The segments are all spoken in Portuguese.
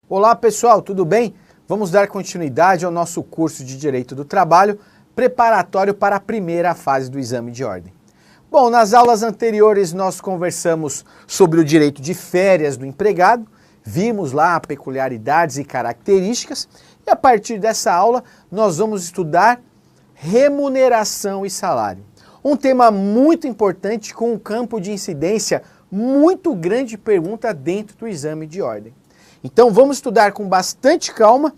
Olá pessoal, tudo bem? Vamos dar continuidade ao nosso curso de Direito do Trabalho, preparatório para a primeira fase do exame de ordem. Bom, nas aulas anteriores nós conversamos sobre o direito de férias do empregado, vimos lá peculiaridades e características, e a partir dessa aula nós vamos estudar remuneração e salário. Um tema muito importante com um campo de incidência muito grande de pergunta dentro do exame de ordem. Então vamos estudar com bastante calma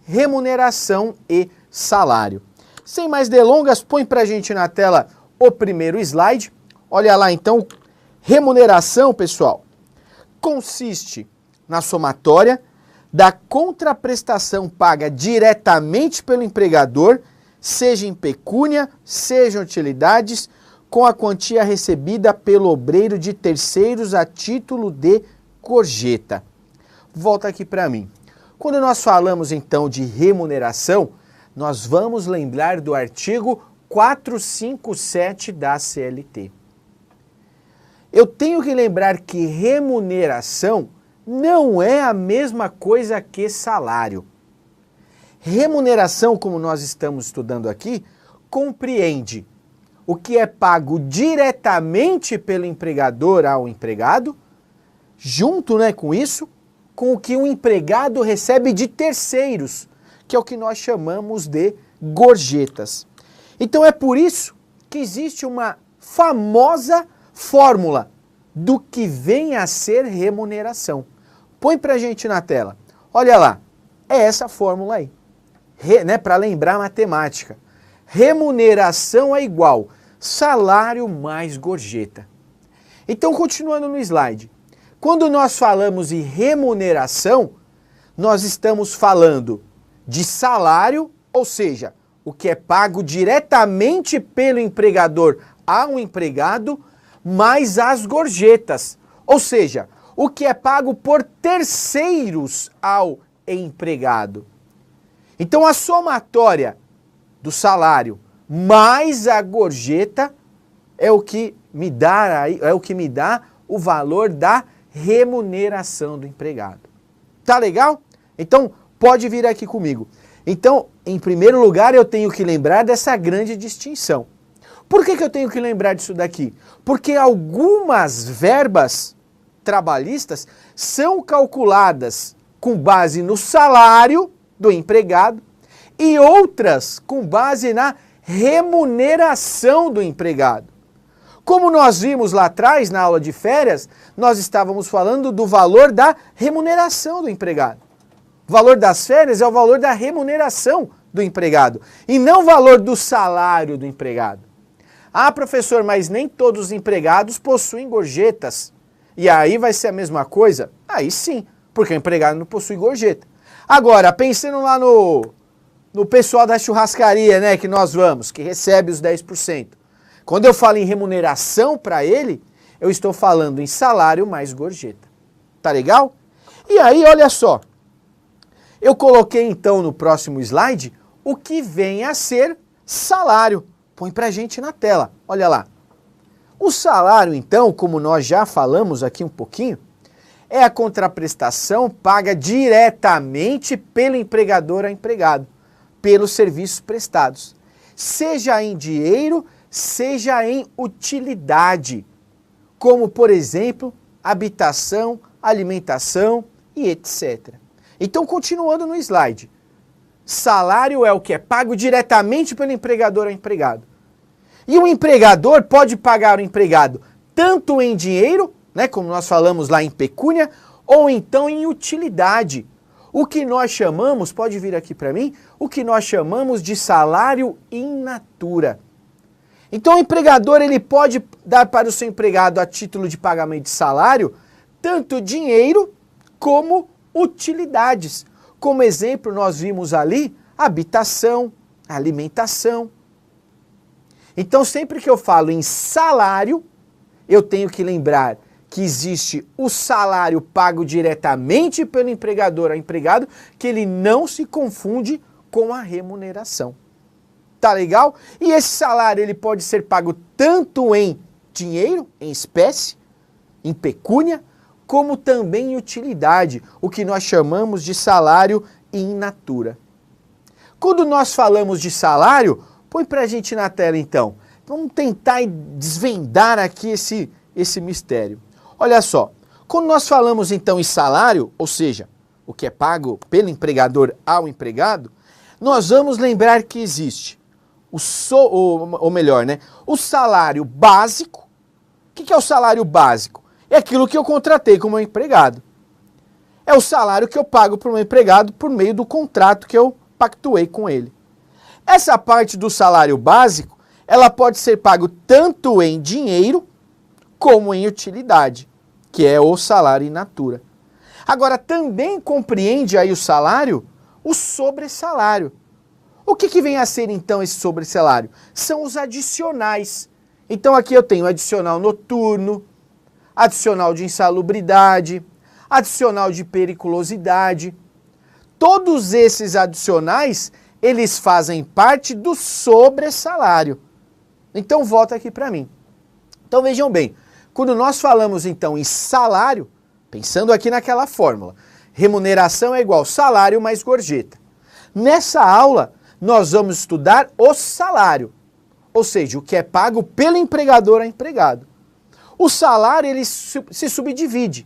remuneração e salário. Sem mais delongas, põe pra gente na tela o primeiro slide. Olha lá então, remuneração, pessoal, consiste na somatória da contraprestação paga diretamente pelo empregador, seja em pecúnia, seja em utilidades, com a quantia recebida pelo obreiro de terceiros a título de gorjeta. Volta aqui para mim. Quando nós falamos então de remuneração, nós vamos lembrar do artigo 457 da CLT. Eu tenho que lembrar que remuneração não é a mesma coisa que salário. Remuneração, como nós estamos estudando aqui, compreende o que é pago diretamente pelo empregador ao empregado, junto, com isso, com o que o empregado recebe de terceiros, que é o que nós chamamos de gorjetas. Então é por isso que existe uma famosa fórmula do que vem a ser remuneração. Põe pra gente na tela. Olha lá, é essa fórmula aí, para lembrar a matemática. Remuneração é igual salário mais gorjeta. Então, continuando no slide. Quando nós falamos em remuneração, nós estamos falando de salário, ou seja, o que é pago diretamente pelo empregador ao empregado, mais as gorjetas, ou seja, o que é pago por terceiros ao empregado. Então a somatória do salário mais a gorjeta é o que me dá o valor da remuneração do empregado. Tá legal? Então, pode vir aqui comigo. Então, em primeiro lugar, eu tenho que lembrar dessa grande distinção. Por que eu tenho que lembrar disso daqui? Porque algumas verbas trabalhistas são calculadas com base no salário do empregado e outras com base na remuneração do empregado. Como nós vimos lá atrás, na aula de férias, nós estávamos falando do valor da remuneração do empregado. O valor das férias é o valor da remuneração do empregado, e não o valor do salário do empregado. Ah, professor, mas nem todos os empregados possuem gorjetas. E aí vai ser a mesma coisa? Aí sim, porque o empregado não possui gorjeta. Agora, pensando lá no pessoal da churrascaria, que nós vamos, que recebe os 10%. Quando eu falo em remuneração para ele, eu estou falando em salário mais gorjeta. Tá legal? E aí, olha só. Eu coloquei então no próximo slide o que vem a ser salário. Põe pra gente na tela. Olha lá. O salário, então, como nós já falamos aqui um pouquinho, é a contraprestação paga diretamente pelo empregador ao empregado, pelos serviços prestados, seja em dinheiro, seja em utilidade, como, por exemplo, habitação, alimentação e etc. Então, continuando no slide, salário é o que é pago diretamente pelo empregador ao empregado. E o empregador pode pagar o empregado tanto em dinheiro, como nós falamos lá em pecúnia, ou então em utilidade. O que nós chamamos, pode vir aqui para mim, o que nós chamamos de salário in natura. Então o empregador ele pode dar para o seu empregado a título de pagamento de salário, tanto dinheiro como utilidades. Como exemplo, nós vimos ali habitação, alimentação. Então sempre que eu falo em salário, eu tenho que lembrar que existe o salário pago diretamente pelo empregador ao empregado, que ele não se confunde com a remuneração. Tá legal? E esse salário ele pode ser pago tanto em dinheiro, em espécie, em pecúnia, como também em utilidade, o que nós chamamos de salário in natura. Quando nós falamos de salário, põe pra gente na tela então. Vamos tentar desvendar aqui esse mistério. Olha só, quando nós falamos então em salário, ou seja, o que é pago pelo empregador ao empregado, nós vamos lembrar que existe o salário básico. O que é o salário básico? É aquilo que eu contratei como empregado. É o salário que eu pago para o meu empregado por meio do contrato que eu pactuei com ele. Essa parte do salário básico, ela pode ser pago tanto em dinheiro como em utilidade, que é o salário in natura. Agora, também compreende aí o salário, o sobressalário. O que vem a ser então esse sobressalário? São os adicionais. Então aqui eu tenho adicional noturno, adicional de insalubridade, adicional de periculosidade. Todos esses adicionais, eles fazem parte do sobressalário. Então volta aqui para mim. Então vejam bem, quando nós falamos então em salário, pensando aqui naquela fórmula, remuneração é igual salário mais gorjeta. Nessa aula, nós vamos estudar o salário, ou seja, o que é pago pelo empregador a empregado. O salário ele se subdivide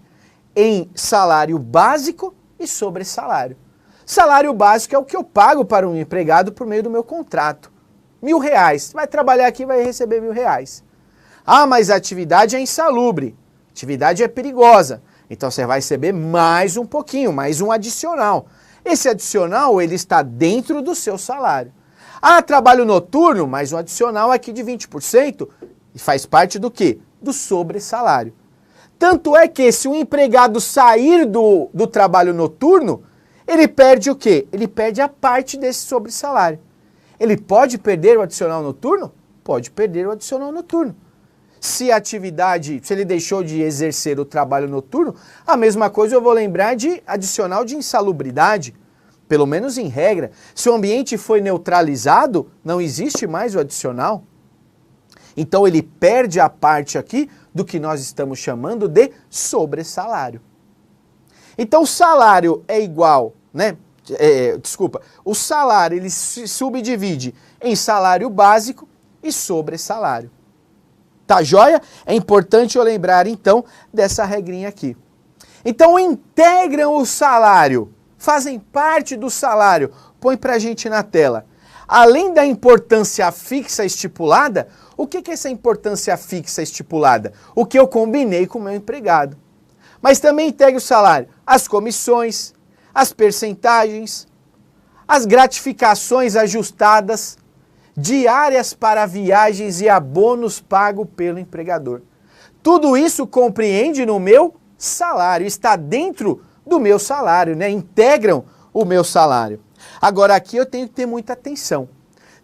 em salário básico e sobressalário. Salário básico é o que eu pago para um empregado por meio do meu contrato. R$1.000. Vai trabalhar aqui e vai receber R$1.000. Ah, mas a atividade é insalubre. A atividade é perigosa. Então você vai receber mais um pouquinho, mais um adicional. Esse adicional, ele está dentro do seu salário. Ah, trabalho noturno, mais um adicional aqui de 20%. E faz parte do quê? Do sobressalário. Tanto é que se um empregado sair do trabalho noturno, ele perde o quê? Ele perde a parte desse sobressalário. Ele pode perder o adicional noturno? Pode perder o adicional noturno. Se ele deixou de exercer o trabalho noturno, a mesma coisa eu vou lembrar de adicional de insalubridade, pelo menos em regra. Se o ambiente foi neutralizado, não existe mais o adicional. Então ele perde a parte aqui do que nós estamos chamando de sobressalário. Então o salário é igual, o salário ele se subdivide em salário básico e sobressalário. Tá joia? É importante eu lembrar então dessa regrinha aqui. Então integram o salário, fazem parte do salário. Põe pra gente na tela. Além da importância fixa estipulada, o que é essa importância fixa estipulada? O que eu combinei com o meu empregado. Mas também integra o salário, as comissões, as percentagens, as gratificações ajustadas, diárias para viagens e abonos pago pelo empregador. Tudo isso compreende no meu salário, está dentro do meu salário, integram o meu salário. Agora aqui eu tenho que ter muita atenção.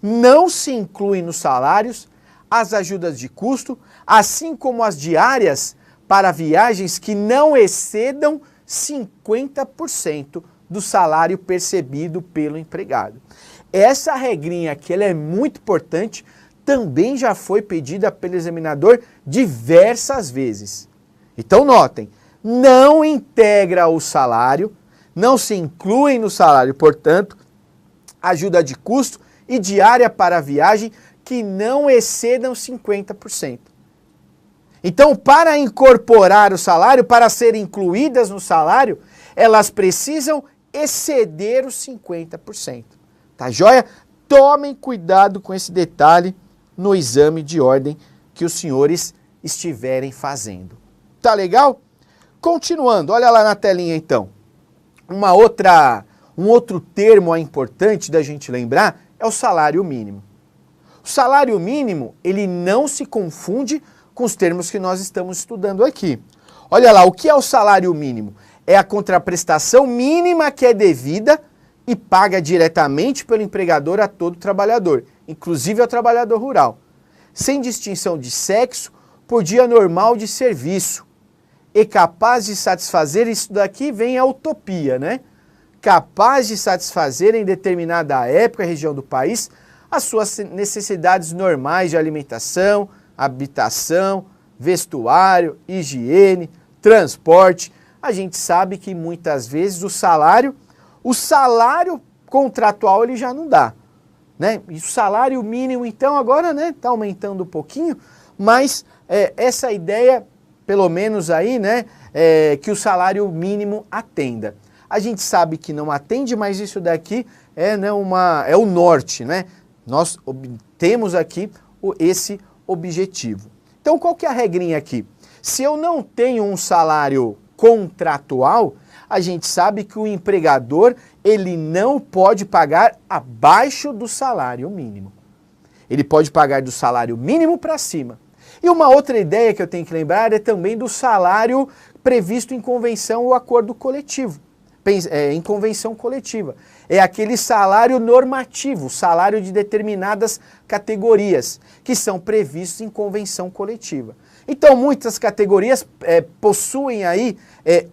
Não se incluem nos salários as ajudas de custo, assim como as diárias para viagens que não excedam 50% do salário percebido pelo empregado. Essa regrinha aqui ela é muito importante, também já foi pedida pelo examinador diversas vezes. Então notem, não integra o salário, não se incluem no salário, portanto, ajuda de custo e diária para viagem que não excedam 50%. Então, para incorporar o salário, para serem incluídas no salário, elas precisam exceder os 50%. Tá joia? Tomem cuidado com esse detalhe no exame de ordem que os senhores estiverem fazendo. Tá legal? Continuando, olha lá na telinha então. Um outro termo importante da gente lembrar é o salário mínimo. O salário mínimo, ele não se confunde com os termos que nós estamos estudando aqui. Olha lá, o que é o salário mínimo? É a contraprestação mínima que é devida e paga diretamente pelo empregador a todo trabalhador, inclusive ao trabalhador rural, sem distinção de sexo, por dia normal de serviço, e capaz de satisfazer, isso daqui vem a utopia, capaz de satisfazer em determinada época e região do país as suas necessidades normais de alimentação, habitação, vestuário, higiene, transporte. A gente sabe que muitas vezes o salário contratual ele já não dá, né? E o salário mínimo então agora, né, tá aumentando um pouquinho, mas essa ideia, pelo menos aí, né, que o salário mínimo atenda. A gente sabe que não atende, mas isso daqui é o norte, né? Nós temos aqui esse objetivo. Então, qual que é a regrinha aqui? Se eu não tenho um salário contratual, a gente sabe que o empregador, ele não pode pagar abaixo do salário mínimo. Ele pode pagar do salário mínimo para cima. E uma outra ideia que eu tenho que lembrar é também do salário previsto em convenção ou acordo coletivo. Em convenção coletiva. É aquele salário normativo, salário de determinadas categorias, que são previstos em convenção coletiva. Então, muitas categorias possuem aí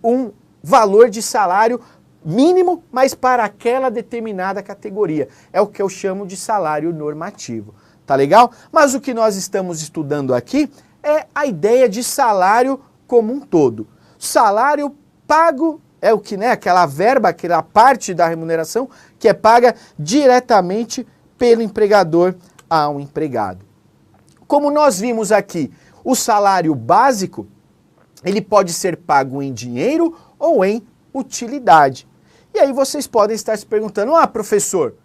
um valor de salário mínimo, mas para aquela determinada categoria. É o que eu chamo de salário normativo. Tá legal? Mas o que nós estamos estudando aqui é a ideia de salário como um todo. Salário pago é o que, né, aquela verba, aquela parte da remuneração que é paga diretamente pelo empregador ao empregado. Como nós vimos aqui, o salário básico, ele pode ser pago em dinheiro ou em utilidade. E aí vocês podem estar se perguntando, professor,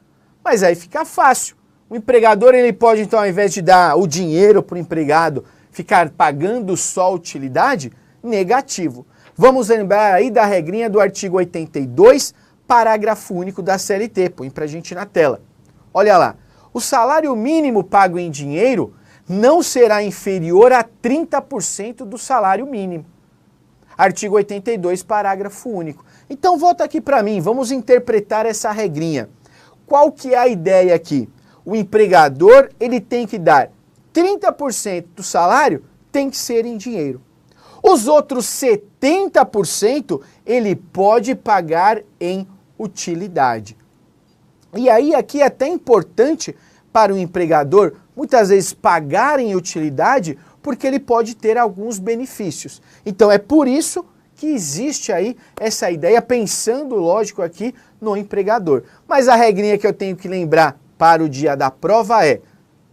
mas aí fica fácil. O empregador, ele pode então, ao invés de dar o dinheiro para o empregado, ficar pagando só a utilidade? Negativo. Vamos lembrar aí da regrinha do artigo 82, parágrafo único da CLT. Põe pra gente na tela. Olha lá. O salário mínimo pago em dinheiro não será inferior a 30% do salário mínimo. Artigo 82, parágrafo único. Então volta aqui para mim, vamos interpretar essa regrinha. Qual que é a ideia aqui? O empregador, ele tem que dar 30% do salário, tem que ser em dinheiro. Os outros 70% ele pode pagar em utilidade. E aí aqui é até importante para o empregador muitas vezes pagar em utilidade porque ele pode ter alguns benefícios. Então é por isso que existe aí essa ideia, pensando, lógico, aqui no empregador. Mas a regrinha que eu tenho que lembrar para o dia da prova é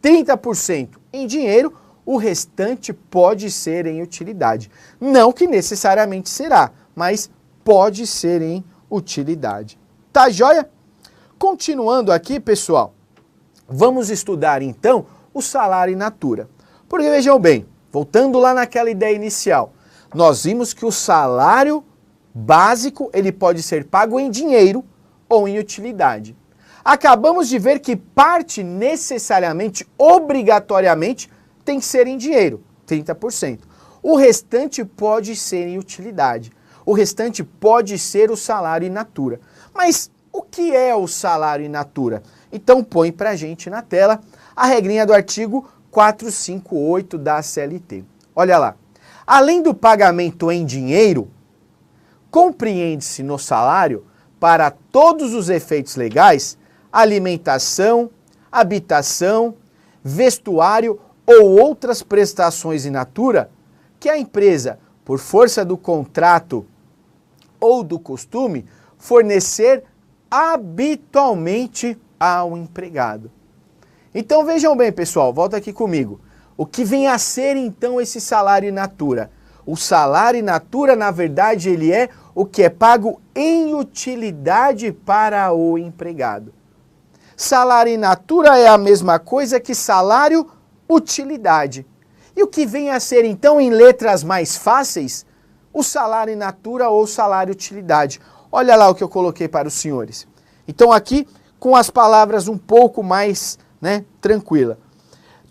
30% em dinheiro, o restante pode ser em utilidade. Não que necessariamente será, mas pode ser em utilidade. Tá joia? Continuando aqui, pessoal, vamos estudar então o salário in natura. Porque vejam bem, voltando lá naquela ideia inicial, nós vimos que o salário básico ele pode ser pago em dinheiro ou em utilidade. Acabamos de ver que parte necessariamente, obrigatoriamente, tem que ser em dinheiro, 30%. O restante pode ser em utilidade. O restante pode ser o salário in natura. Mas o que é o salário in natura? Então põe pra gente na tela a regrinha do artigo 458 da CLT. Olha lá. Além do pagamento em dinheiro, compreende-se no salário, para todos os efeitos legais, alimentação, habitação, vestuário ou outras prestações in natura que a empresa, por força do contrato ou do costume, fornecer habitualmente ao empregado. Então vejam bem, pessoal, volta aqui comigo. O que vem a ser então esse salário in natura? O salário in natura, na verdade, ele é o que é pago em utilidade para o empregado. Salário in natura é a mesma coisa que salário utilidade. E o que vem a ser então, em letras mais fáceis, o salário in natura ou salário utilidade. Olha lá o que eu coloquei para os senhores. Então aqui, com as palavras um pouco mais, tranquila.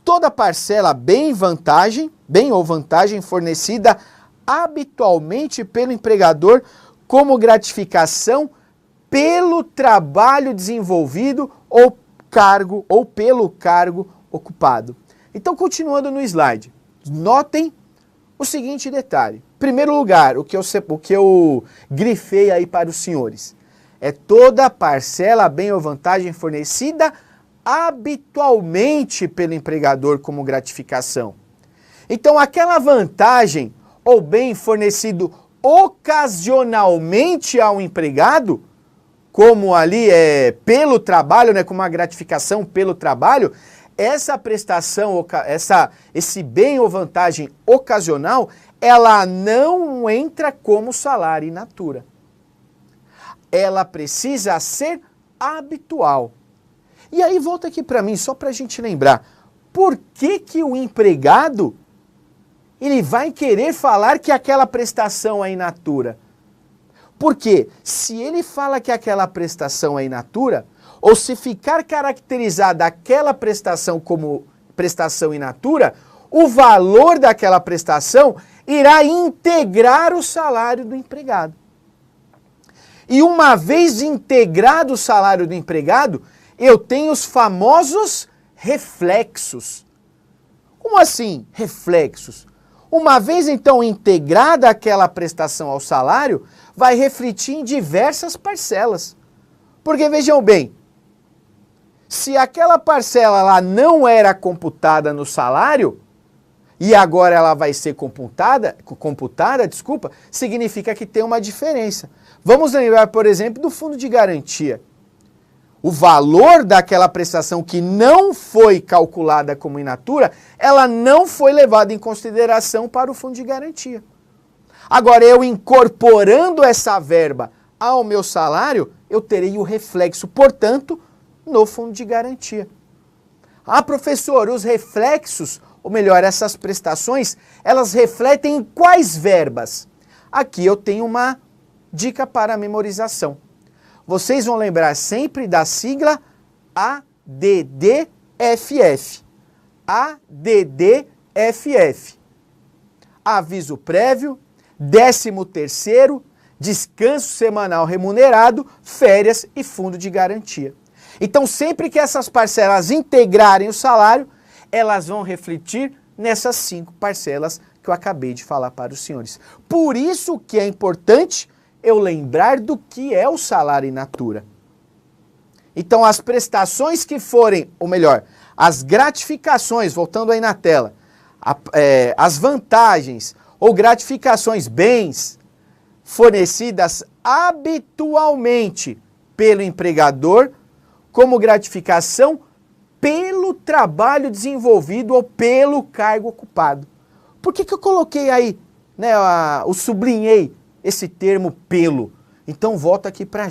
Toda parcela bem ou vantagem fornecida habitualmente pelo empregador como gratificação pelo trabalho desenvolvido ou pelo cargo ocupado. Então, continuando no slide, notem o seguinte detalhe. Em primeiro lugar, o que eu grifei aí para os senhores, é toda parcela bem ou vantagem fornecida habitualmente pelo empregador como gratificação. Então, aquela vantagem ou bem fornecido ocasionalmente ao empregado, como ali pelo trabalho, né, como uma gratificação pelo trabalho, essa prestação, esse bem ou vantagem ocasional, ela não entra como salário in natura. Ela precisa ser habitual. E aí volta aqui para mim, só para a gente lembrar, por que que o empregado ele vai querer falar que aquela prestação é in natura? Porque se ele fala que aquela prestação é in natura, ou se ficar caracterizada aquela prestação como prestação in natura, o valor daquela prestação irá integrar o salário do empregado. E uma vez integrado o salário do empregado, eu tenho os famosos reflexos. Como assim, reflexos? Uma vez então integrada aquela prestação ao salário, vai refletir em diversas parcelas. Porque vejam bem, se aquela parcela lá não era computada no salário, e agora ela vai ser computada, significa que tem uma diferença. Vamos lembrar, por exemplo, do fundo de garantia. O valor daquela prestação que não foi calculada como in natura, ela não foi levada em consideração para o fundo de garantia. Agora, eu incorporando essa verba ao meu salário, eu terei o reflexo, portanto, no fundo de garantia. Ah, professor, os reflexos, ou melhor, essas prestações, elas refletem em quais verbas? Aqui eu tenho uma dica para a memorização. Vocês vão lembrar sempre da sigla ADDFF. ADDFF. Aviso prévio, 13º, descanso semanal remunerado, férias e fundo de garantia. Então, sempre que essas parcelas integrarem o salário, elas vão refletir nessas 5 parcelas que eu acabei de falar para os senhores. Por isso que é importante eu lembrar do que é o salário in natura. Então, as prestações que forem, ou melhor, as gratificações, voltando aí na tela, as vantagens ou gratificações, bens, fornecidas habitualmente pelo empregador como gratificação pelo trabalho desenvolvido ou pelo cargo ocupado. Por que que eu coloquei aí, né, eu sublinhei esse termo pelo? Então volta aqui para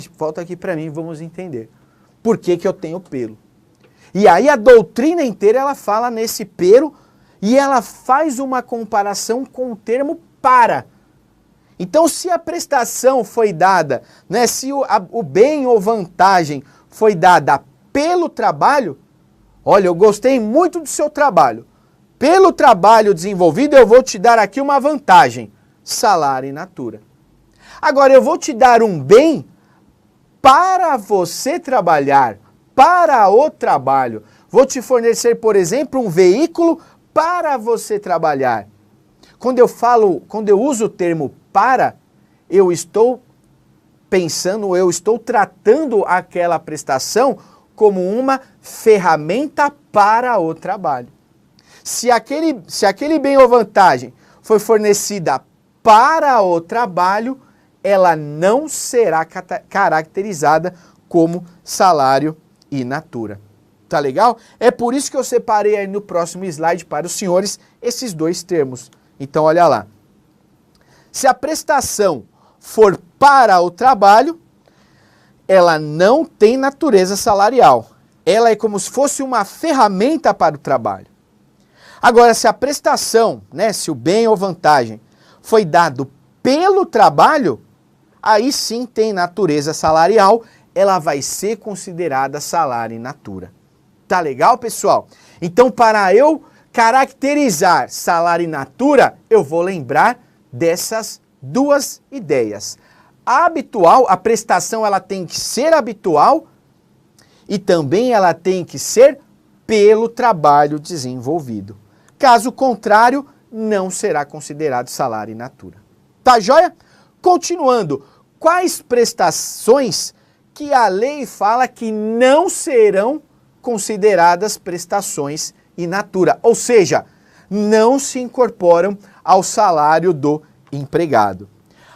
mim, vamos entender. Por que que eu tenho pelo? E aí a doutrina inteira ela fala nesse pelo e ela faz uma comparação com o termo para. Então se a prestação foi dada, né, se o bem ou vantagem foi dada pelo trabalho, olha, eu gostei muito do seu trabalho. Pelo trabalho desenvolvido, eu vou te dar aqui uma vantagem, salário in natura. Agora, eu vou te dar um bem para você trabalhar, para o trabalho. Vou te fornecer, por exemplo, um veículo para você trabalhar. Quando eu uso o termo para, eu estou pensando, eu estou tratando aquela prestação como uma ferramenta para o trabalho. Se aquele bem ou vantagem foi fornecida para o trabalho, ela não será caracterizada como salário in natura. Tá legal? É por isso que eu separei aí no próximo slide para os senhores esses 2 termos. Então olha lá. Se a prestação for para o trabalho, ela não tem natureza salarial. Ela é como se fosse uma ferramenta para o trabalho. Agora, se a prestação, né, se o bem ou vantagem foi dado pelo trabalho, aí sim tem natureza salarial, ela vai ser considerada salário in natura. Tá legal, pessoal? Então, para eu caracterizar salário in natura, eu vou lembrar dessas 2 ideias. Habitual, a prestação ela tem que ser habitual e também ela tem que ser pelo trabalho desenvolvido. Caso contrário, não será considerado salário in natura. Tá joia? Continuando, quais prestações que a lei fala que não serão consideradas prestações in natura? Ou seja, não se incorporam ao salário do empregado.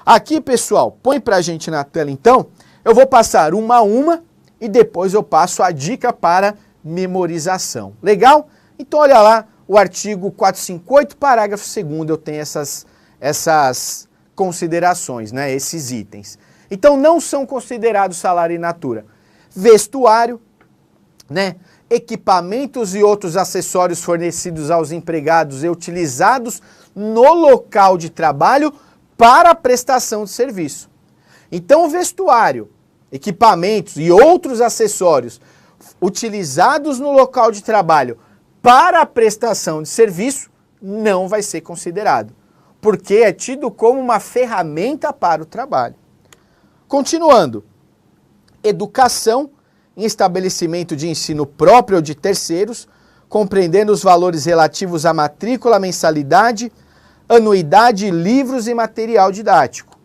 Aqui, pessoal, põe pra gente na tela então, eu vou passar uma a uma e depois eu passo a dica para memorização. Legal? Então olha lá, o artigo 458, parágrafo 2º, eu tenho essas considerações, né, esses itens. Então não são considerados salário in natura vestuário, né, equipamentos e outros acessórios fornecidos aos empregados e utilizados no local de trabalho para a prestação de serviço. Então o vestuário, equipamentos e outros acessórios utilizados no local de trabalho para a prestação de serviço não vai ser considerado, porque é tido como uma ferramenta para o trabalho. Continuando, educação em estabelecimento de ensino próprio ou de terceiros, compreendendo os valores relativos à matrícula, mensalidade, anuidade, livros e material didático.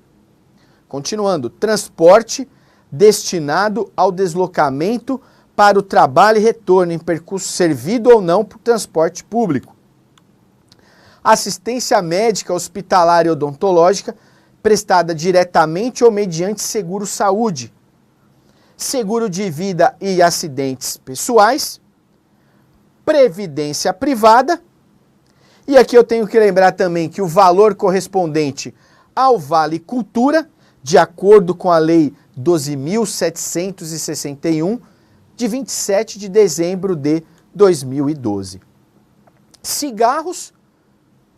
Continuando, transporte destinado ao deslocamento para o trabalho e retorno em percurso servido ou não por transporte público. Assistência médica, hospitalar e odontológica prestada diretamente ou mediante seguro-saúde. Seguro de vida e acidentes pessoais. Previdência privada. E aqui eu tenho que lembrar também que o valor correspondente ao Vale Cultura, de acordo com a Lei 12.761, de 27 de dezembro de 2012. Cigarros,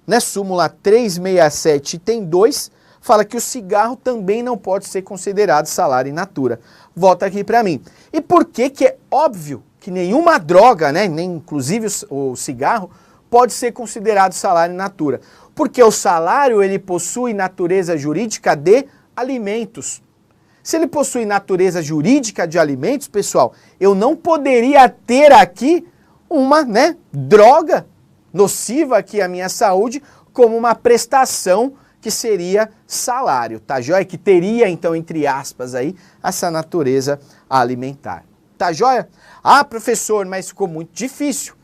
né, súmula 367, item 2, fala que o cigarro também não pode ser considerado salário in natura. Volta aqui para mim. E por que que é óbvio que nenhuma droga, né, nem inclusive o cigarro, pode ser considerado salário in natura? Porque o salário, ele possui natureza jurídica de alimentos. Se ele possui natureza jurídica de alimentos, pessoal, eu não poderia ter aqui uma, né, droga nociva aqui à minha saúde como uma prestação que seria salário, tá joia? Que teria, então, entre aspas, aí, essa natureza alimentar. Tá joia? Ah, professor, mas ficou muito difícil.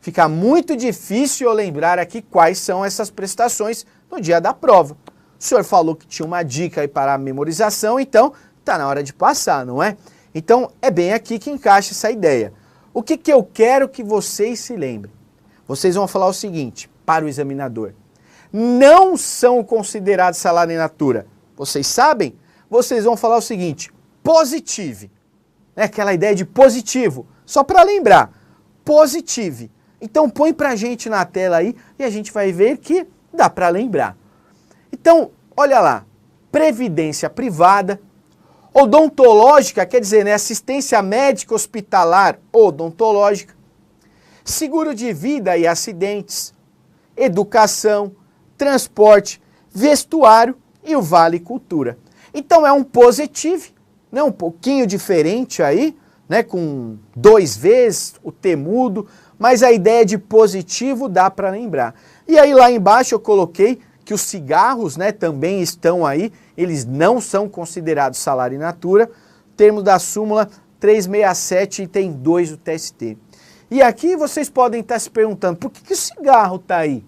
Fica muito difícil eu lembrar aqui quais são essas prestações no dia da prova. O senhor falou que tinha uma dica aí para a memorização, então tá na hora de passar, não é? Então é bem aqui que encaixa essa ideia. O que que eu quero que vocês se lembrem? Vocês vão falar o seguinte para o examinador: não são considerados salário in natura. Vocês sabem? Vocês vão falar o seguinte: positive. É aquela ideia de positivo. Só para lembrar, positive. Então põe pra gente na tela aí e a gente vai ver que dá para lembrar. Então, olha lá, previdência privada, odontológica, quer dizer, né, assistência médica hospitalar odontológica, seguro de vida e acidentes, educação, transporte, vestuário e o Vale Cultura. Então é um positive, né, um pouquinho diferente aí, né, com 2 vezes o T mudo, mas a ideia de positivo dá para lembrar. E aí lá embaixo eu coloquei que os cigarros, né, também estão aí, eles não são considerados salário in natura, termo da súmula 367, item 2 do TST. E aqui vocês podem estar se perguntando, por que o cigarro está aí?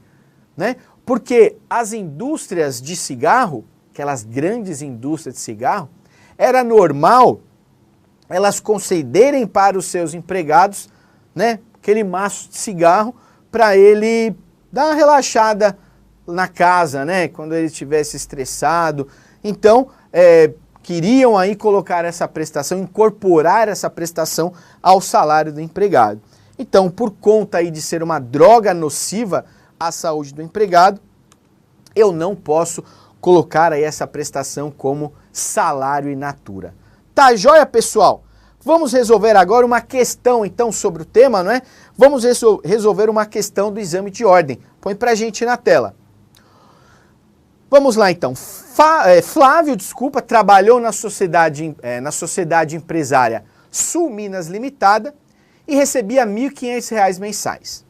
Né? Porque as indústrias de cigarro, aquelas grandes indústrias de cigarro, era normal elas concederem para os seus empregados, né, aquele maço de cigarro para ele dar uma relaxada na casa, né, quando ele estivesse estressado. Então, queriam aí colocar essa prestação, incorporar essa prestação ao salário do empregado. Então, por conta aí de ser uma droga nociva à saúde do empregado, eu não posso colocar aí essa prestação como salário in natura. Tá joia, pessoal? Vamos resolver agora uma questão, então, sobre o tema, não é? Vamos resolver uma questão do exame de ordem. Põe pra gente na tela. Vamos lá, então. Flávio, trabalhou na sociedade empresária Sul Minas Limitada e recebia R$ 1.500 mensais.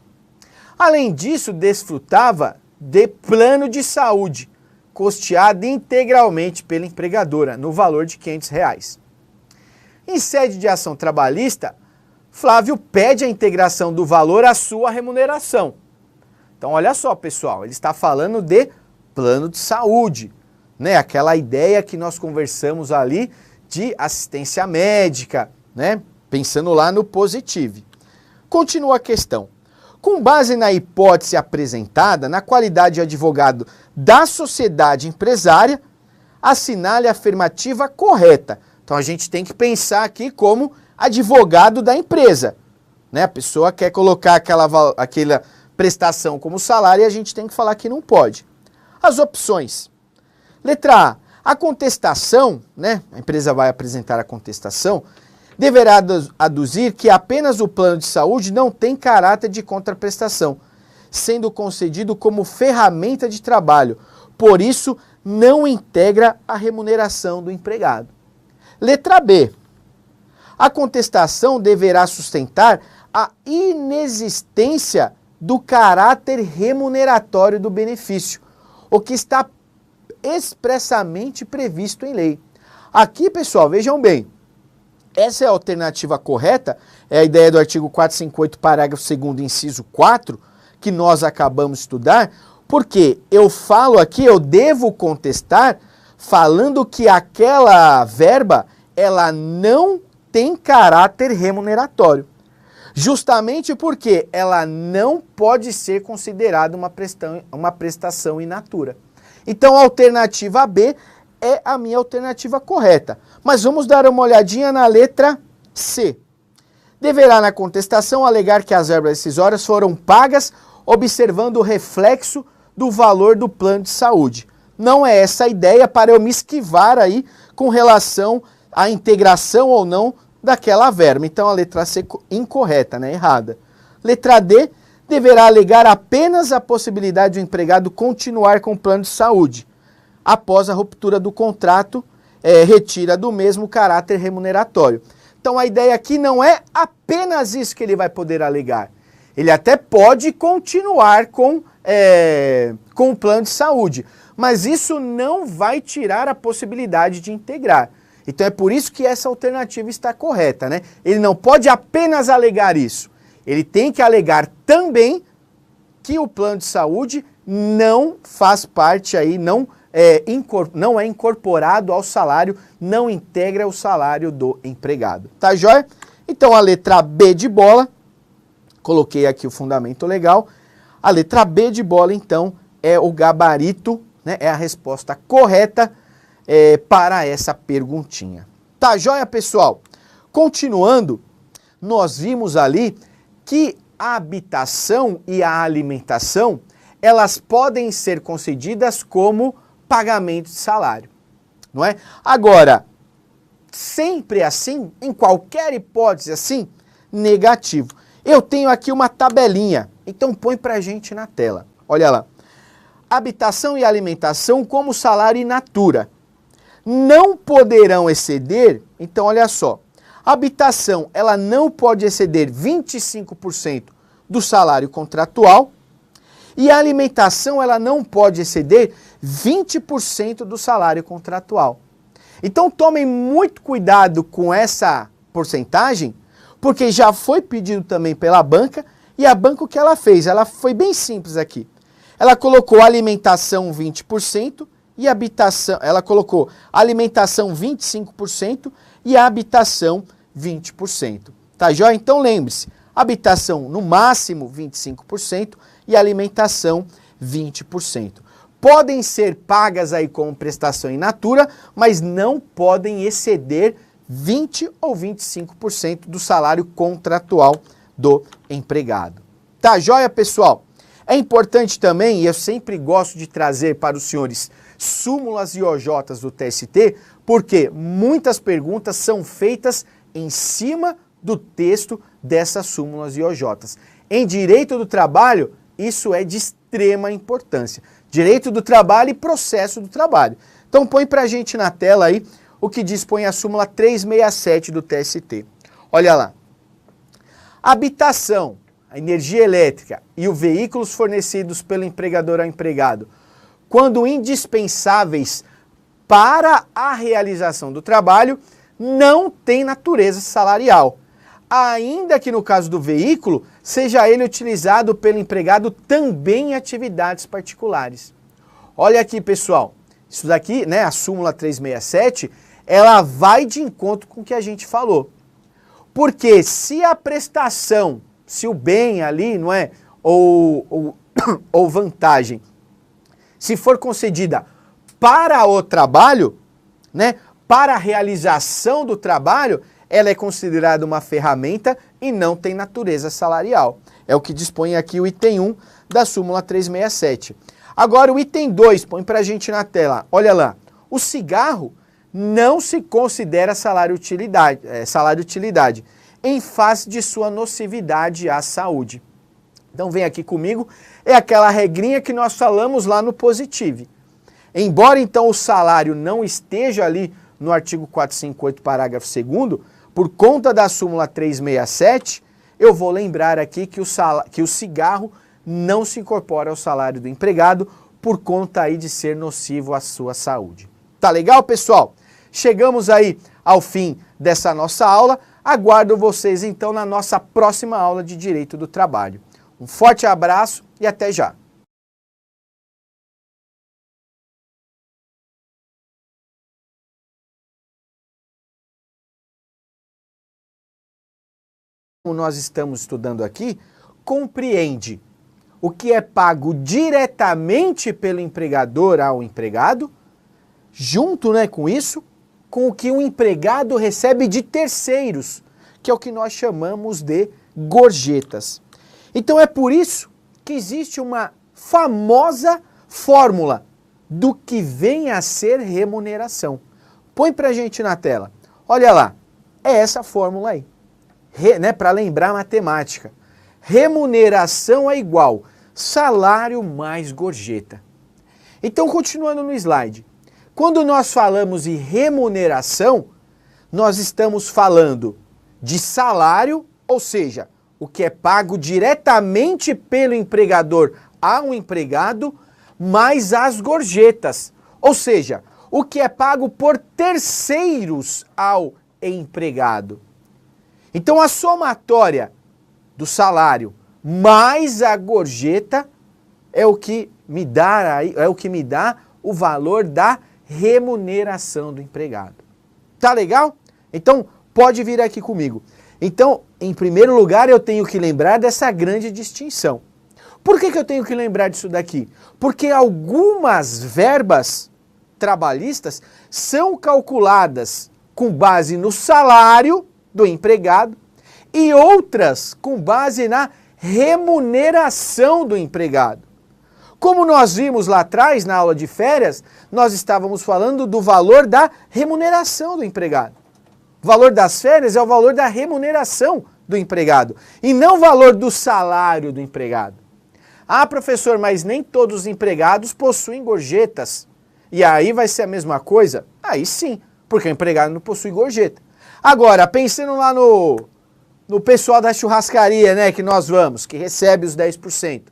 Além disso, desfrutava de plano de saúde, custeado integralmente pela empregadora, no valor de R$ 500. Em sede de ação trabalhista, Flávio pede a integração do valor à sua remuneração. Então, olha só, pessoal, ele está falando de plano de saúde, né? Aquela ideia que nós conversamos ali de assistência médica, né? Pensando lá no positivo. Continua a questão. Com base na hipótese apresentada, na qualidade de advogado da sociedade empresária, assinale a afirmativa correta. Então a gente tem que pensar aqui como advogado da empresa, né? A pessoa quer colocar aquela prestação como salário e a gente tem que falar que não pode. As opções. Letra A. A contestação, né? A empresa vai apresentar a contestação, deverá aduzir que apenas o plano de saúde não tem caráter de contraprestação, sendo concedido como ferramenta de trabalho, por isso não integra a remuneração do empregado. Letra B. A contestação deverá sustentar a inexistência do caráter remuneratório do benefício, o que está expressamente previsto em lei. Aqui, pessoal, vejam bem, essa é a alternativa correta, é a ideia do artigo 458, parágrafo 2º, inciso 4, que nós acabamos de estudar, porque eu falo aqui, eu devo contestar, falando que aquela verba, ela não tem caráter remuneratório. Justamente porque ela não pode ser considerada uma prestação in natura. Então a alternativa B é a minha alternativa correta. Mas vamos dar uma olhadinha na letra C. Deverá na contestação alegar que as verbas decisórias foram pagas observando o reflexo do valor do plano de saúde. Não é essa a ideia para eu me esquivar aí com relação à integração ou não daquela verba. Então a letra C incorreta, né? Errada. Letra D, deverá alegar apenas a possibilidade do empregado continuar com o plano de saúde. Após a ruptura do contrato, retira do mesmo caráter remuneratório. Então a ideia aqui não é apenas isso que ele vai poder alegar. Ele até pode continuar com o plano de saúde, mas isso não vai tirar a possibilidade de integrar. Então é por isso que essa alternativa está correta, né? Ele não pode apenas alegar isso. Ele tem que alegar também que o plano de saúde não faz parte aí, não é incorporado ao salário, não integra o salário do empregado. Tá joia? Então a letra B de bola, coloquei aqui o fundamento legal, a letra B de bola então é o gabarito, né? É a resposta correta para essa perguntinha. Tá joia, pessoal? Continuando, nós vimos ali que a habitação e a alimentação, elas podem ser concedidas como pagamento de salário, não é? Agora, sempre assim, em qualquer hipótese assim, negativo. Eu tenho aqui uma tabelinha, então põe pra gente na tela. Olha lá. Habitação e alimentação como salário in natura não poderão exceder, então olha só, a habitação ela não pode exceder 25% do salário contratual e a alimentação ela não pode exceder 20% do salário contratual. Então tomem muito cuidado com essa porcentagem, porque já foi pedido também pela banca e a banca o que ela fez? Ela foi bem simples aqui. Ela colocou alimentação 20% e habitação, ela colocou alimentação 25% e a habitação 20%. Tá joia? Então lembre-se, habitação no máximo 25% e alimentação 20%. Podem ser pagas aí como prestação in natura, mas não podem exceder 20 ou 25% do salário contratual do empregado. Tá joia, pessoal? É importante também, e eu sempre gosto de trazer para os senhores súmulas e OJs do TST, porque muitas perguntas são feitas em cima do texto dessas súmulas e OJs. Em direito do trabalho, isso é de extrema importância. Direito do trabalho e processo do trabalho. Então põe pra gente na tela aí o que dispõe a súmula 367 do TST. Olha lá. Habitação, a energia elétrica e os veículos fornecidos pelo empregador ao empregado, quando indispensáveis para a realização do trabalho, não tem natureza salarial. Ainda que no caso do veículo, seja ele utilizado pelo empregado também em atividades particulares. Olha aqui, pessoal. Isso daqui, né, a súmula 367, ela vai de encontro com o que a gente falou. Porque se a prestação, se o bem ali, não é, ou vantagem, se for concedida para o trabalho, né, para a realização do trabalho, ela é considerada uma ferramenta e não tem natureza salarial. É o que dispõe aqui o item 1 da súmula 367. Agora o item 2, põe pra gente na tela. Olha lá, o cigarro não se considera salário-utilidade em face de sua nocividade à saúde. Então vem aqui comigo, é aquela regrinha que nós falamos lá no positivo. Embora então o salário não esteja ali no artigo 458, parágrafo 2º, por conta da súmula 367, eu vou lembrar aqui que o cigarro não se incorpora ao salário do empregado por conta aí de ser nocivo à sua saúde. Tá legal, pessoal? Chegamos aí ao fim dessa nossa aula. Aguardo vocês então na nossa próxima aula de Direito do Trabalho. Um forte abraço e até já! Como nós estamos estudando aqui, compreende o que é pago diretamente pelo empregador ao empregado, junto, né, com isso, com o que o empregado recebe de terceiros, que é o que nós chamamos de gorjetas. Então é por isso que existe uma famosa fórmula do que vem a ser remuneração. Põe pra gente na tela. Olha lá, é essa fórmula aí. Para lembrar a matemática. Remuneração é igual salário mais gorjeta. Então, continuando no slide. Quando nós falamos em remuneração, nós estamos falando de salário, ou seja, o que é pago diretamente pelo empregador ao empregado, mais as gorjetas. Ou seja, o que é pago por terceiros ao empregado. Então a somatória do salário mais a gorjeta é o que me dá o valor da remuneração do empregado. Tá legal? Então pode vir aqui comigo. Então, em primeiro lugar, eu tenho que lembrar dessa grande distinção. Por que eu tenho que lembrar disso daqui? Porque algumas verbas trabalhistas são calculadas com base no salário do empregado e outras com base na remuneração do empregado. Como nós vimos lá atrás, na aula de férias, nós estávamos falando do valor da remuneração do empregado. O valor das férias é o valor da remuneração do empregado e não o valor do salário do empregado. Ah, professor, mas nem todos os empregados possuem gorjetas. E aí vai ser a mesma coisa? Aí sim, porque o empregado não possui gorjeta. Agora, pensando lá no pessoal da churrascaria, né, que nós vamos, que recebe os 10%.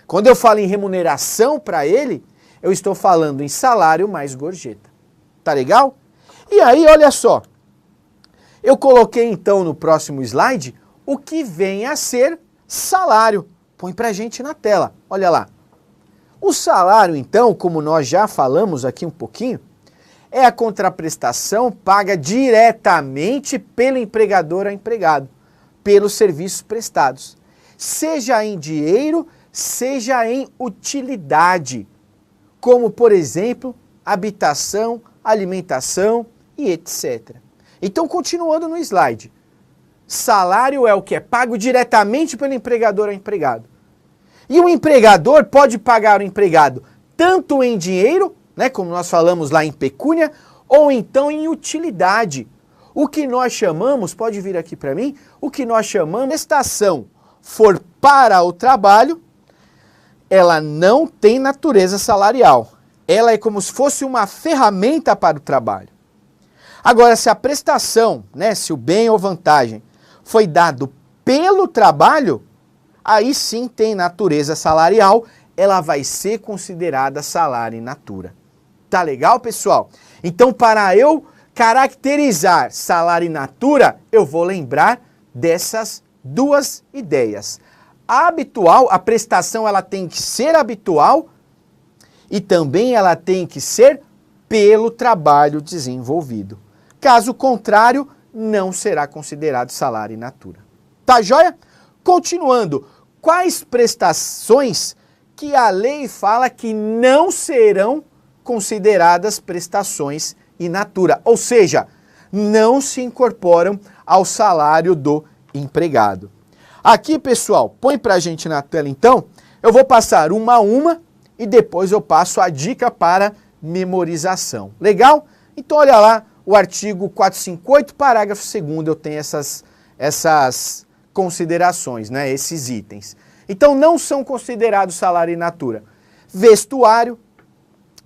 Quando eu falo em remuneração para ele, eu estou falando em salário mais gorjeta. Tá legal? E aí, olha só. Eu coloquei então no próximo slide o que vem a ser salário. Põe pra gente na tela. Olha lá. O salário, então, como nós já falamos aqui um pouquinho, é a contraprestação paga diretamente pelo empregador ao empregado, pelos serviços prestados, seja em dinheiro, seja em utilidade, como, por exemplo, habitação, alimentação e etc. Então, continuando no slide, salário é o que é pago diretamente pelo empregador ao empregado. E o empregador pode pagar o empregado tanto em dinheiro, né, como nós falamos lá em pecúnia, ou então em utilidade. O que nós chamamos, pode vir aqui para mim, o que nós chamamos de prestação for para o trabalho, ela não tem natureza salarial. Ela é como se fosse uma ferramenta para o trabalho. Agora, se a prestação, né, se o bem ou vantagem foi dado pelo trabalho, aí sim tem natureza salarial, ela vai ser considerada salário in natura. Tá legal, pessoal? Então, para eu caracterizar salário in natura, eu vou lembrar dessas duas ideias. A prestação ela tem que ser habitual E também ela tem que ser pelo trabalho desenvolvido. Caso contrário, não será considerado salário in natura. Tá joia? Continuando, quais prestações que a lei fala que não serão consideradas prestações in natura, ou seja, não se incorporam ao salário do empregado. Aqui, pessoal, põe pra gente na tela então, eu vou passar uma a uma e depois eu passo a dica para memorização. Legal? Então olha lá, o artigo 458, parágrafo 2º, eu tenho essas considerações, né, esses itens. Então não são considerados salário in natura. Vestuário,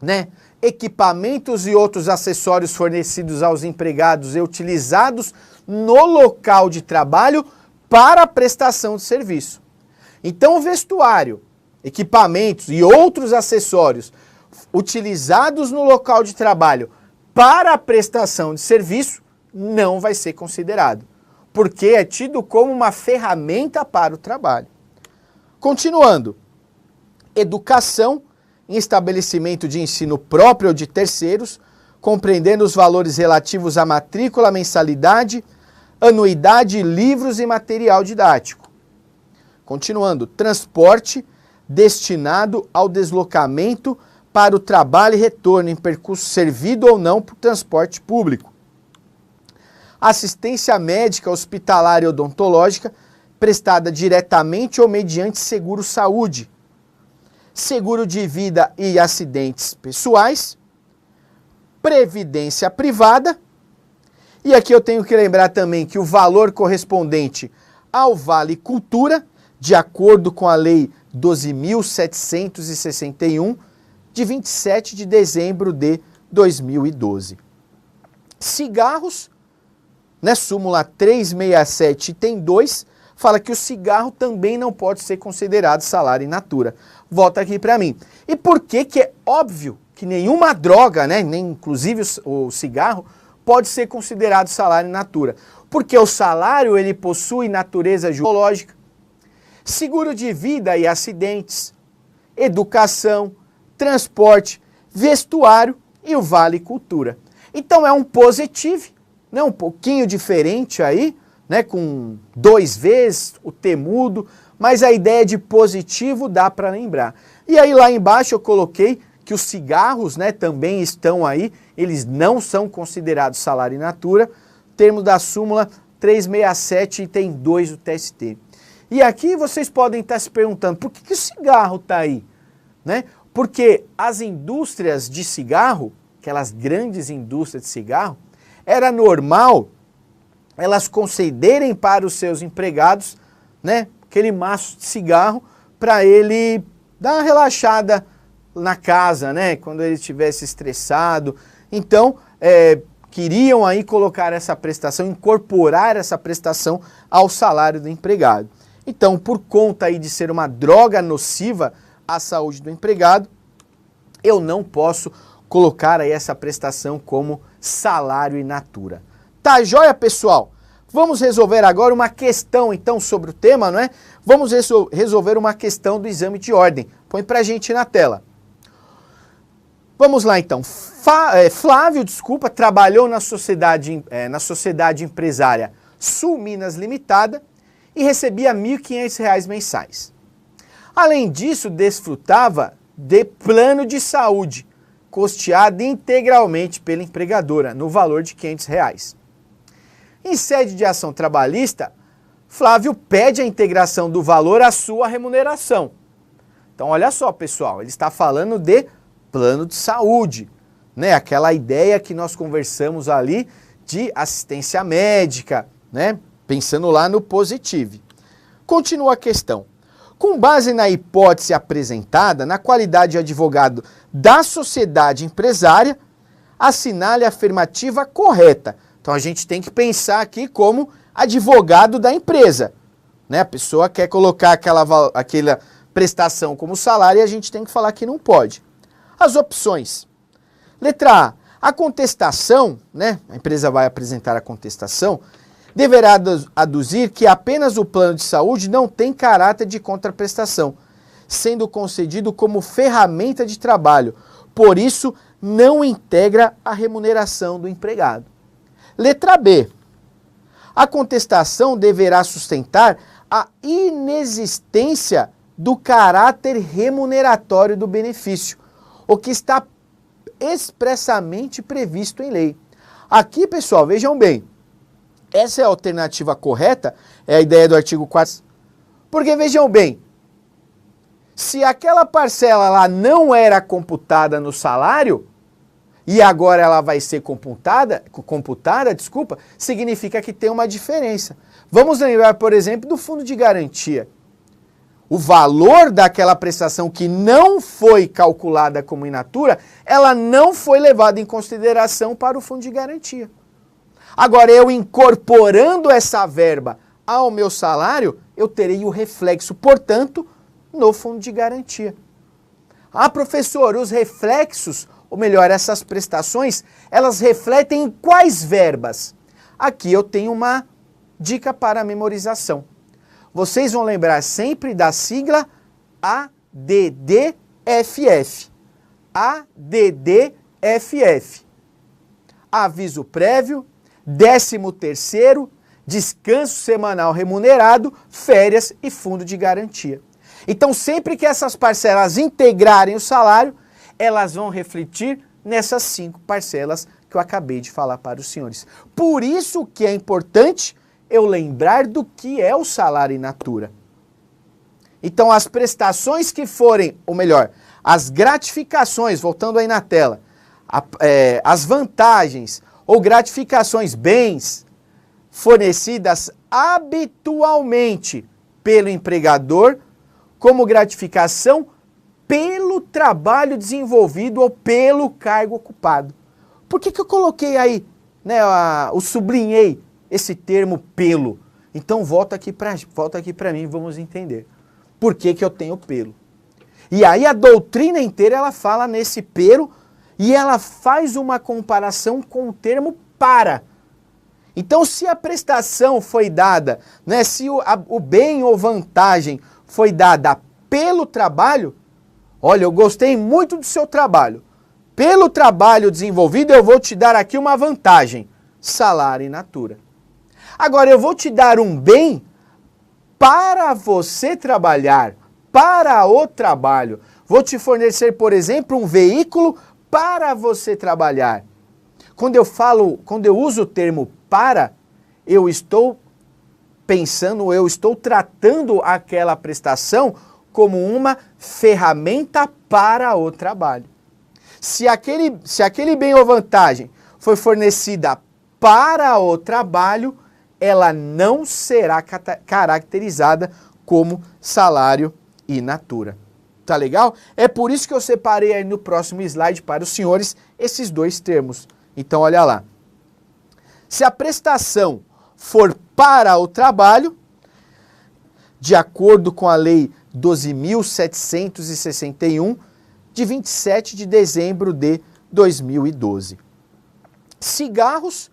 né, equipamentos e outros acessórios fornecidos aos empregados e utilizados no local de trabalho para a prestação de serviço. Então o vestuário, equipamentos e outros acessórios utilizados no local de trabalho para a prestação de serviço não vai ser considerado, porque é tido como uma ferramenta para o trabalho. Continuando, educação em estabelecimento de ensino próprio ou de terceiros, compreendendo os valores relativos à matrícula, mensalidade, anuidade, livros e material didático. Continuando, transporte destinado ao deslocamento para o trabalho e retorno em percurso servido ou não por transporte público. Assistência médica, hospitalar e odontológica prestada diretamente ou mediante seguro-saúde. Seguro de vida e acidentes pessoais. Previdência privada. E aqui eu tenho que lembrar também que o valor correspondente ao Vale Cultura, de acordo com a Lei 12.761, de 27 de dezembro de 2012. Cigarros, né, súmula 367, item 2, fala que o cigarro também não pode ser considerado salário in natura. Volta aqui para mim. E por que que é óbvio que nenhuma droga, né, nem inclusive o cigarro, pode ser considerado salário in natura? Porque o salário ele possui natureza geológica, seguro de vida e acidentes, educação, transporte, vestuário e o Vale Cultura. Então é um positivo, né, um pouquinho diferente aí, né, com 2 vezes o T mudo, mas a ideia de positivo dá para lembrar. E aí lá embaixo eu coloquei que os cigarros, né, também estão aí, eles não são considerados salário in natura, termo da súmula 367, item 2 do TST. E aqui vocês podem estar se perguntando, por que o cigarro está aí? Né? Porque as indústrias de cigarro, aquelas grandes indústrias de cigarro, era normal elas concederem para os seus empregados, né, aquele maço de cigarro para ele dar uma relaxada na casa, né, quando ele estivesse estressado. Então, queriam aí colocar essa prestação, incorporar essa prestação ao salário do empregado. Então, por conta aí de ser uma droga nociva à saúde do empregado, eu não posso colocar aí essa prestação como salário in natura. Tá joia, pessoal? Vamos resolver agora uma questão, então, sobre o tema, não é? Vamos resolver uma questão do exame de ordem. Põe pra gente na tela. Vamos lá, então. Flávio, trabalhou na sociedade empresária Sul Minas Limitada e recebia R$ 1.500 mensais. Além disso, desfrutava de plano de saúde, custeado integralmente pela empregadora, no valor de R$ 500. Em sede de ação trabalhista, Flávio pede a integração do valor à sua remuneração. Então, olha só, pessoal, ele está falando de plano de saúde, né? Aquela ideia que nós conversamos ali de assistência médica, né? Pensando lá no positivo. Continua a questão. Com base na hipótese apresentada, na qualidade de advogado da sociedade empresária, assinale a afirmativa correta. Então a gente tem que pensar aqui como advogado da empresa, né? A pessoa quer colocar aquela prestação como salário e a gente tem que falar que não pode. As opções. Letra A. A contestação, né? A empresa vai apresentar a contestação, deverá aduzir que apenas o plano de saúde não tem caráter de contraprestação, sendo concedido como ferramenta de trabalho. Por isso, não integra a remuneração do empregado. Letra B. A contestação deverá sustentar a inexistência do caráter remuneratório do benefício, o que está expressamente previsto em lei. Aqui, pessoal, vejam bem, essa é a alternativa correta, é a ideia do artigo 4. Porque, vejam bem, se aquela parcela lá não era computada no salário, e agora ela vai ser computada, significa que tem uma diferença. Vamos lembrar, por exemplo, do fundo de garantia. O valor daquela prestação que não foi calculada como in natura, ela não foi levada em consideração para o fundo de garantia. Agora, eu incorporando essa verba ao meu salário, eu terei o reflexo, portanto, no fundo de garantia. Ah, professor, os reflexos, ou melhor, essas prestações, elas refletem em quais verbas? Aqui eu tenho uma dica para a memorização. Vocês vão lembrar sempre da sigla ADDFF. ADDFF. Aviso prévio, 13º, descanso semanal remunerado, férias e fundo de garantia. Então, sempre que essas parcelas integrarem o salário, elas vão refletir nessas 5 parcelas que eu acabei de falar para os senhores. Por isso que é importante eu lembrar do que é o salário in natura. Então, as prestações que forem, ou melhor, as gratificações, voltando aí na tela, as vantagens ou gratificações, bens, fornecidas habitualmente pelo empregador como gratificação pelo trabalho desenvolvido ou pelo cargo ocupado. Por que eu coloquei aí, né, eu sublinhei esse termo pelo? Então volta aqui para mim, vamos entender. Por que eu tenho pelo? E aí a doutrina inteira ela fala nesse pelo e ela faz uma comparação com o termo para. Então se a prestação foi dada, né, se o bem ou vantagem foi dada pelo trabalho, olha, eu gostei muito do seu trabalho. Pelo trabalho desenvolvido, eu vou te dar aqui uma vantagem, salário in natura. Agora, eu vou te dar um bem para você trabalhar, para o trabalho. Vou te fornecer, por exemplo, um veículo para você trabalhar. Quando eu uso o termo para, eu estou pensando, eu estou tratando aquela prestação como uma ferramenta para o trabalho. Se aquele bem ou vantagem foi fornecida para o trabalho, ela não será caracterizada como salário in natura. Tá legal? É por isso que eu separei aí no próximo slide para os senhores esses 2 termos. Então, olha lá. Se a prestação for para o trabalho, de acordo com a Lei 12.761, de 27 de dezembro de 2012. Cigarros,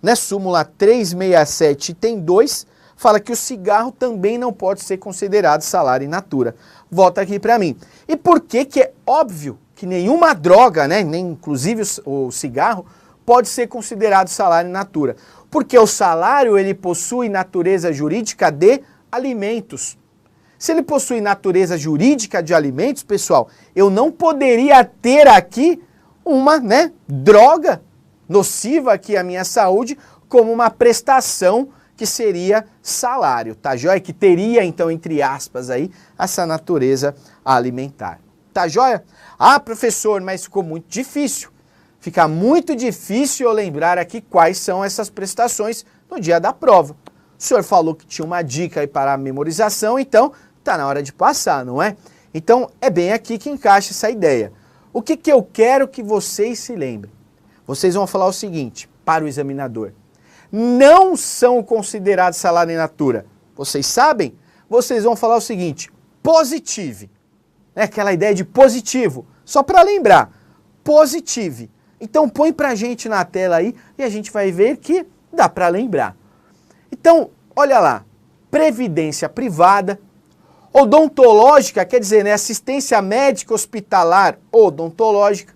né, súmula 367, item 2, fala que o cigarro também não pode ser considerado salário in natura. Volta aqui para mim. E por que é óbvio que nenhuma droga, né, nem inclusive o cigarro, pode ser considerado salário in natura? Porque o salário ele possui natureza jurídica de alimentos. Se ele possui natureza jurídica de alimentos, pessoal, eu não poderia ter aqui uma, né, droga nociva aqui à minha saúde como uma prestação que seria salário, tá joia? Que teria, então, entre aspas, aí, essa natureza alimentar. Tá joia? Ah, professor, mas ficou muito difícil. Fica muito difícil eu lembrar aqui quais são essas prestações no dia da prova. O senhor falou que tinha uma dica aí para a memorização, então tá na hora de passar, não é? Então é bem aqui que encaixa essa ideia. O que eu quero que vocês se lembrem? Vocês vão falar o seguinte para o examinador. Não são considerados salário in natura. Vocês sabem? Vocês vão falar o seguinte, positive. É aquela ideia de positivo. Só para lembrar, positive. Então põe pra gente na tela aí e a gente vai ver que dá para lembrar. Então, olha lá, previdência privada, Odontológica, quer dizer, né, assistência médica hospitalar odontológica.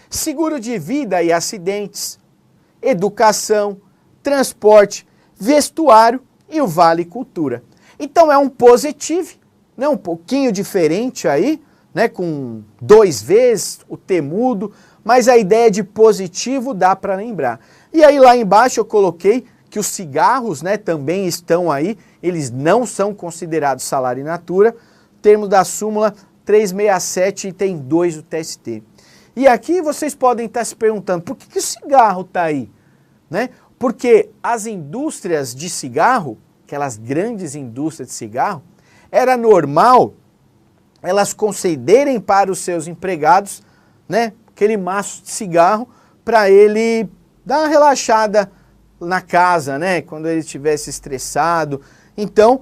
Seguro de vida e acidentes. Educação, transporte, vestuário e o Vale Cultura. Então é um positivo, né, um pouquinho diferente aí, né, com 2 vezes o T mudo, mas a ideia de positivo dá para lembrar. E aí lá embaixo eu coloquei que os cigarros, né, também estão aí, eles não são considerados salário in natura, termo da súmula 367, item 2 do TST. E aqui vocês podem estar se perguntando, por que o cigarro está aí? Né? Porque as indústrias de cigarro, aquelas grandes indústrias de cigarro, era normal elas concederem para os seus empregados, né, aquele maço de cigarro para ele dar uma relaxada na casa, né, quando ele estivesse estressado. Então,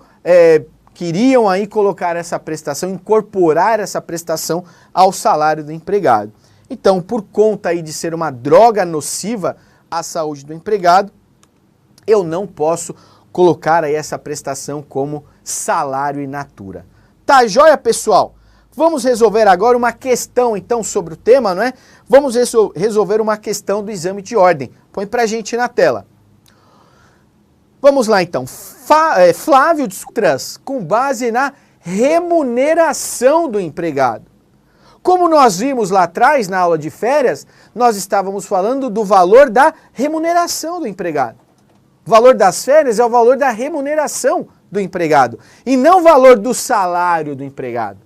queriam aí colocar essa prestação, incorporar essa prestação ao salário do empregado. Então, por conta aí de ser uma droga nociva à saúde do empregado, eu não posso colocar aí essa prestação como salário in natura. Tá joia, pessoal? Vamos resolver agora uma questão, então, sobre o tema, não é? Vamos resolver uma questão do exame de ordem. Põe pra gente na tela. Vamos lá, então. Flávio discutas com base na remuneração do empregado. Como nós vimos lá atrás, na aula de férias, nós estávamos falando do valor da remuneração do empregado. O valor das férias é o valor da remuneração do empregado, e não o valor do salário do empregado.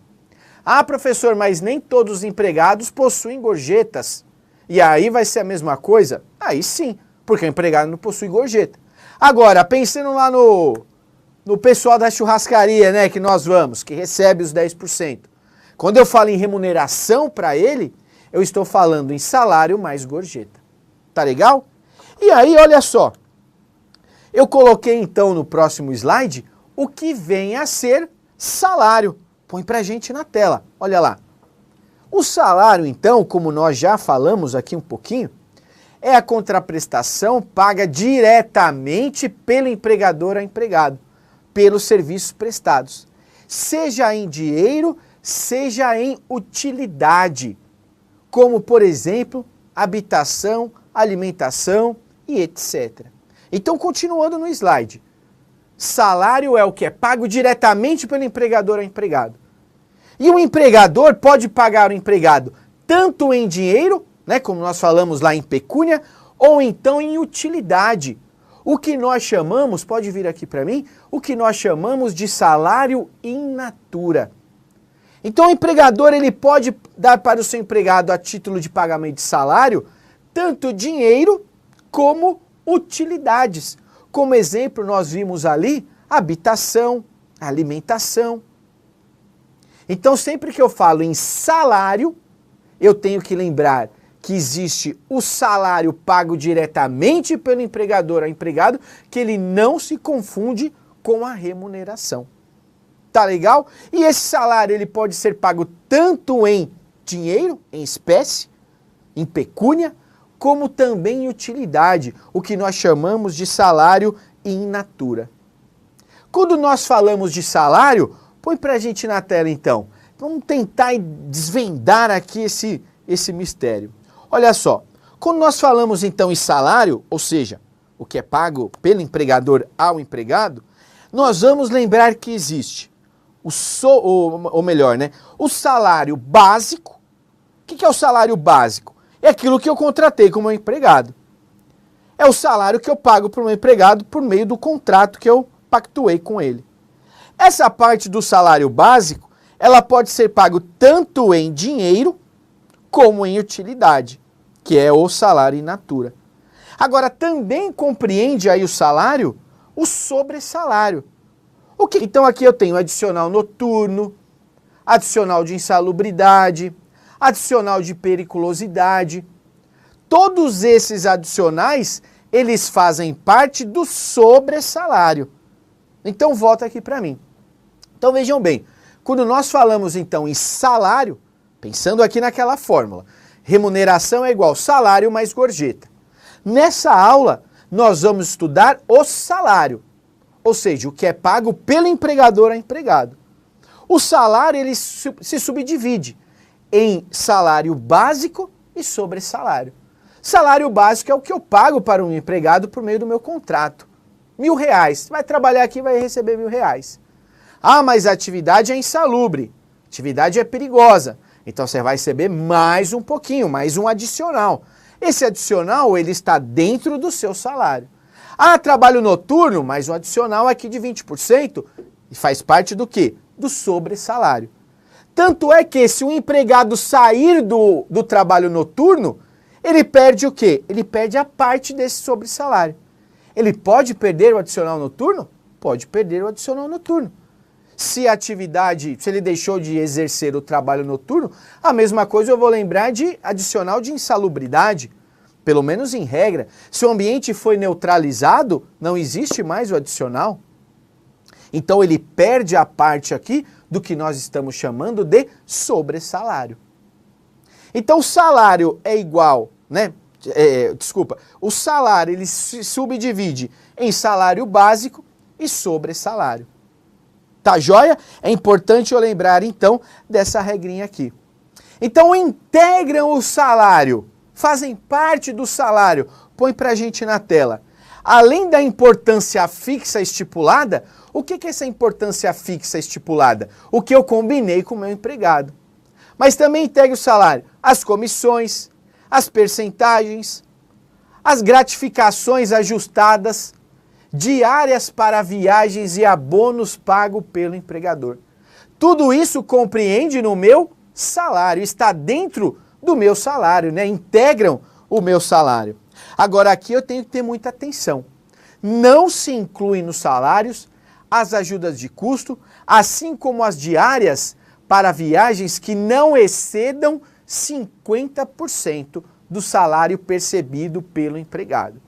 Ah, professor, mas nem todos os empregados possuem gorjetas. E aí vai ser a mesma coisa? Aí sim, porque o empregado não possui gorjeta. Agora, pensando lá no pessoal da churrascaria, né, que nós vamos, que recebe os 10%. Quando eu falo em remuneração para ele, eu estou falando em salário mais gorjeta. Tá legal? E aí, olha só. Eu coloquei então no próximo slide o que vem a ser salário. Põe pra gente na tela, olha lá. O salário, então, como nós já falamos aqui um pouquinho, é a contraprestação paga diretamente pelo empregador ao empregado, pelos serviços prestados, seja em dinheiro, seja em utilidade, como, por exemplo, habitação, alimentação e etc. Então, continuando no slide, salário é o que é pago diretamente pelo empregador ao empregado. E o empregador pode pagar o empregado tanto em dinheiro, né, como nós falamos lá em pecúnia, ou então em utilidade. O que nós chamamos, pode vir aqui para mim, o que nós chamamos de salário in natura. Então o empregador ele pode dar para o seu empregado a título de pagamento de salário, tanto dinheiro como utilidades. Como exemplo, nós vimos ali habitação, alimentação. Então, sempre que eu falo em salário, eu tenho que lembrar que existe o salário pago diretamente pelo empregador ao empregado, que ele não se confunde com a remuneração. Tá legal? E esse salário ele pode ser pago tanto em dinheiro, em espécie, em pecúnia, como também em utilidade, o que nós chamamos de salário in natura. Quando nós falamos de salário, põe pra gente na tela então. Vamos tentar desvendar aqui esse mistério. Olha só, quando nós falamos então em salário, ou seja, o que é pago pelo empregador ao empregado, nós vamos lembrar que existe o salário básico. O que é o salário básico? É aquilo que eu contratei como meu empregado. É o salário que eu pago para o meu empregado por meio do contrato que eu pactuei com ele. Essa parte do salário básico, ela pode ser pago tanto em dinheiro como em utilidade, que é o salário in natura. Agora, também compreende aí o salário, o sobressalário. Então aqui eu tenho adicional noturno, adicional de insalubridade, adicional de periculosidade. Todos esses adicionais, eles fazem parte do sobressalário. Então volta aqui para mim. Então vejam bem, quando nós falamos então em salário, pensando aqui naquela fórmula, remuneração é igual salário mais gorjeta. Nessa aula, nós vamos estudar o salário, ou seja, o que é pago pelo empregador ao empregado. O salário ele se subdivide em salário básico e sobressalário. Salário básico é o que eu pago para um empregado por meio do meu contrato. R$1.000. Vai trabalhar aqui e vai receber R$1.000. Ah, mas a atividade é insalubre. A atividade é perigosa. Então você vai receber mais um pouquinho, mais um adicional. Esse adicional ele está dentro do seu salário. Ah, trabalho noturno, mais um adicional aqui de 20%. E faz parte do quê? Do sobressalário. Tanto é que se um empregado sair do trabalho noturno, ele perde o quê? Ele perde a parte desse sobressalário. Ele pode perder o adicional noturno? Pode perder o adicional noturno. Se ele deixou de exercer o trabalho noturno, a mesma coisa eu vou lembrar de adicional de insalubridade. Pelo menos em regra. Se o ambiente foi neutralizado, não existe mais o adicional. Então ele perde a parte aqui do que nós estamos chamando de sobressalário. Então o salário é igual, né? O salário ele se subdivide em salário básico e sobressalário. Tá joia? É importante eu lembrar então dessa regrinha aqui. Então integram o salário, fazem parte do salário. Põe pra gente na tela. Além da importância fixa estipulada, o que é essa importância fixa estipulada? O que eu combinei com o meu empregado. Mas também integra o salário, as comissões, as percentagens, as gratificações ajustadas, diárias para viagens e abonos pago pelo empregador. Tudo isso compreende no meu salário, está dentro do meu salário, né? Integram o meu salário. Agora aqui eu tenho que ter muita atenção. Não se incluem nos salários as ajudas de custo, assim como as diárias para viagens que não excedam 50% do salário percebido pelo empregado.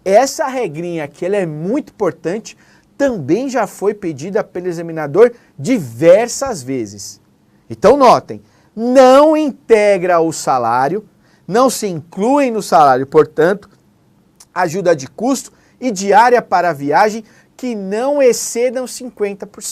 Essa regrinha aqui ela é muito importante, também já foi pedida pelo examinador diversas vezes. Então notem, não integra o salário, não se inclui no salário, portanto, ajuda de custo e diária para viagem que não excedam 50%.